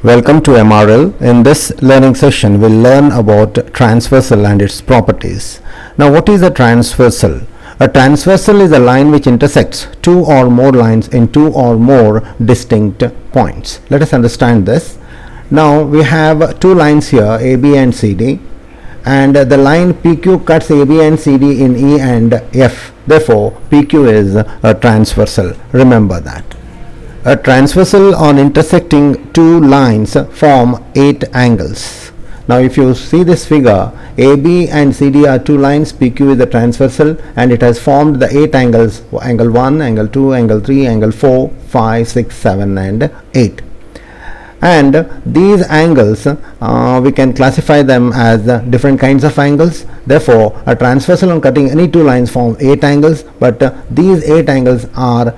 Welcome to MRL. In this learning session, we'll learn about transversal and its properties. Now, what is a transversal? A transversal is a line which intersects two or more lines in two or more distinct points. Let us understand this. Now, we have two lines here, AB and CD, and the line PQ cuts AB and CD in E and F. Therefore, PQ is a transversal. Remember that. A transversal on intersecting two lines form 8 angles. Now if you see this figure, AB and CD are two lines, PQ is a transversal, and it has formed the 8 angles, angle 1, angle 2, angle 3, angle 4, 5, 6, 7 and 8. And these angles we can classify them as different kinds of angles. Therefore, a transversal on cutting any two lines form 8 angles, but these 8 angles are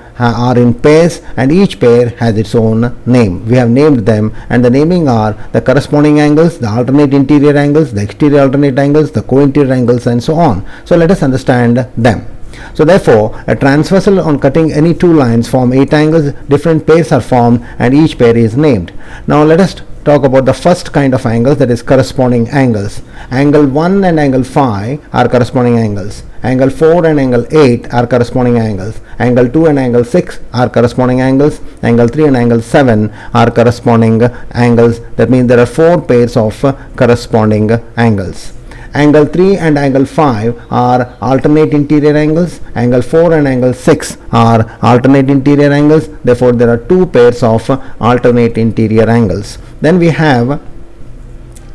in pairs, and each pair has its own name. We have named them, and the naming are the corresponding angles, the alternate interior angles, the exterior alternate angles, the co-interior angles, and so on. So let us understand them. So therefore, a transversal on cutting any two lines form 8 angles, different pairs are formed, and each pair is named. Now let us talk about the first kind of angles, that is corresponding angles. Angle 1 and angle 5 are corresponding angles. Angle 4 and angle 8 are corresponding angles. Angle 2 and angle 6 are corresponding angles. Angle 3 and angle 7 are corresponding angles. That means there are 4 pairs of corresponding angles. Angle 3 and angle 5 are alternate interior angles. Angle 4 and angle 6 are alternate interior angles. Therefore, there are 2 pairs of alternate interior angles. Then we have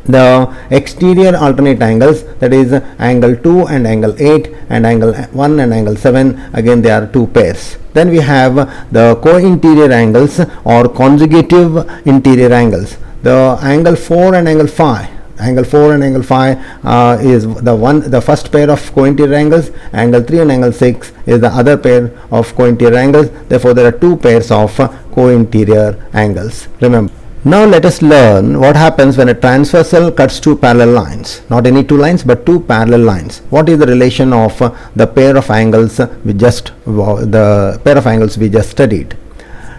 the exterior alternate angles, that is angle 2 and angle 8, and angle 1 and angle 7. Again, they are 2 pairs. Then we have the co-interior angles or consecutive interior angles. The angle 4 and angle 5. Angle 4 and angle 5 is the first pair of co-interior angles. Angle 3 and angle 6 is the other pair of co-interior angles. Therefore, there are 2 pairs of co-interior angles. Remember. Now let us learn what happens when a transversal cuts two parallel lines. Not any two lines, but two parallel lines. What is the relation of the pair of angles we just studied?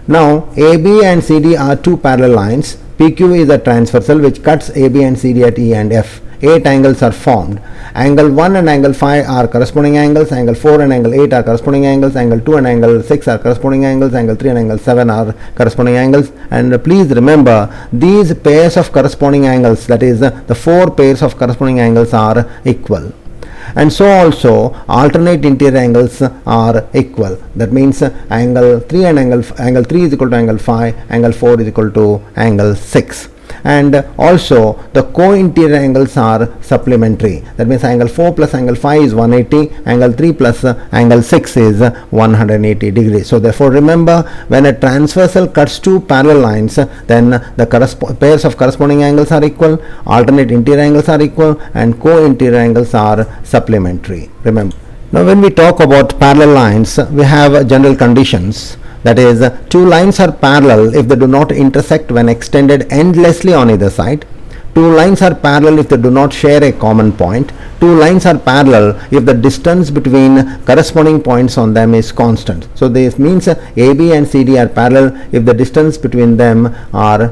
Now AB and CD are two parallel lines. PQ is a transversal which cuts AB and CD at E and F. 8 angles are formed. Angle 1 and angle 5 are corresponding angles. Angle 4 and angle 8 are corresponding angles. Angle 2 and angle 6 are corresponding angles. Angle 3 and angle 7 are corresponding angles. And please remember, these pairs of corresponding angles, that is the 4 pairs of corresponding angles, are equal. And so also alternate interior angles are equal. That means angle 3 and angle 3 is equal to angle 5, angle 4 is equal to angle 6. And also the co-interior angles are supplementary. That means angle 4 plus angle 5 is 180, angle 3 plus angle 6 is 180 degrees. So therefore remember, when a transversal cuts two parallel lines, then the pairs of corresponding angles are equal, alternate interior angles are equal, and co-interior angles are supplementary. Remember. Now when we talk about parallel lines, we have general conditions. That is, two lines are parallel if they do not intersect when extended endlessly on either side. Two lines are parallel if they do not share a common point. Two lines are parallel if the distance between corresponding points on them is constant. So this means AB and CD are parallel if the distance between them are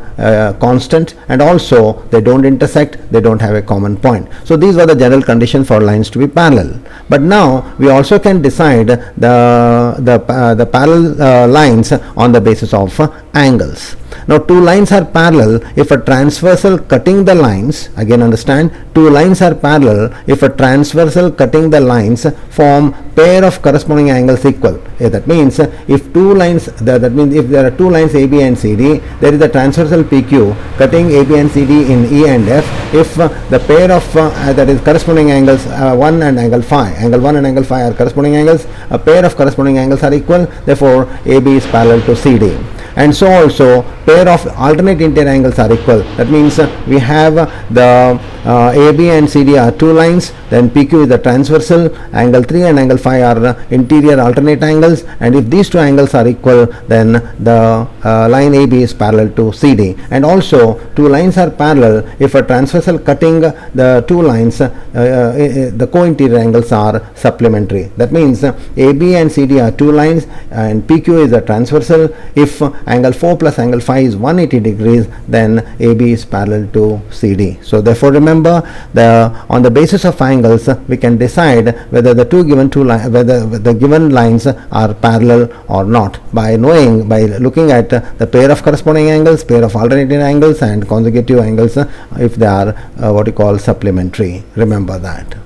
constant, and also they don't intersect, they don't have a common point. So these were the general conditions for lines to be parallel. But now we also can decide the parallel lines on the basis of angles. Now two lines are parallel if a transversal cutting the lines, again understand, two lines are parallel if a transversal cutting the lines form pair of corresponding angles equal. That means if two lines, that means if there are two lines AB and CD, there is a transversal PQ cutting AB and CD in E and F. If the pair of that is corresponding angles 1 and angle 5, angle 1 and angle 5 are corresponding angles, a pair of corresponding angles are equal, therefore AB is parallel to CD. And so also pair of alternate interior angles are equal. That means we have the AB and CD are two lines, then PQ is the transversal, angle 3 and angle 5 are interior alternate angles, and if these two angles are equal, then the line AB is parallel to CD. And also two lines are parallel if a transversal cutting the two lines, the co-interior angles are supplementary. That means AB and CD are two lines and PQ is a transversal if angle 4 plus angle 5 phi is 180 degrees, then AB is parallel to CD. So therefore remember, on the basis of angles we can decide whether the whether the given lines are parallel or not by looking at the pair of corresponding angles, pair of alternating angles, and consecutive angles if they are what you call supplementary. Remember that.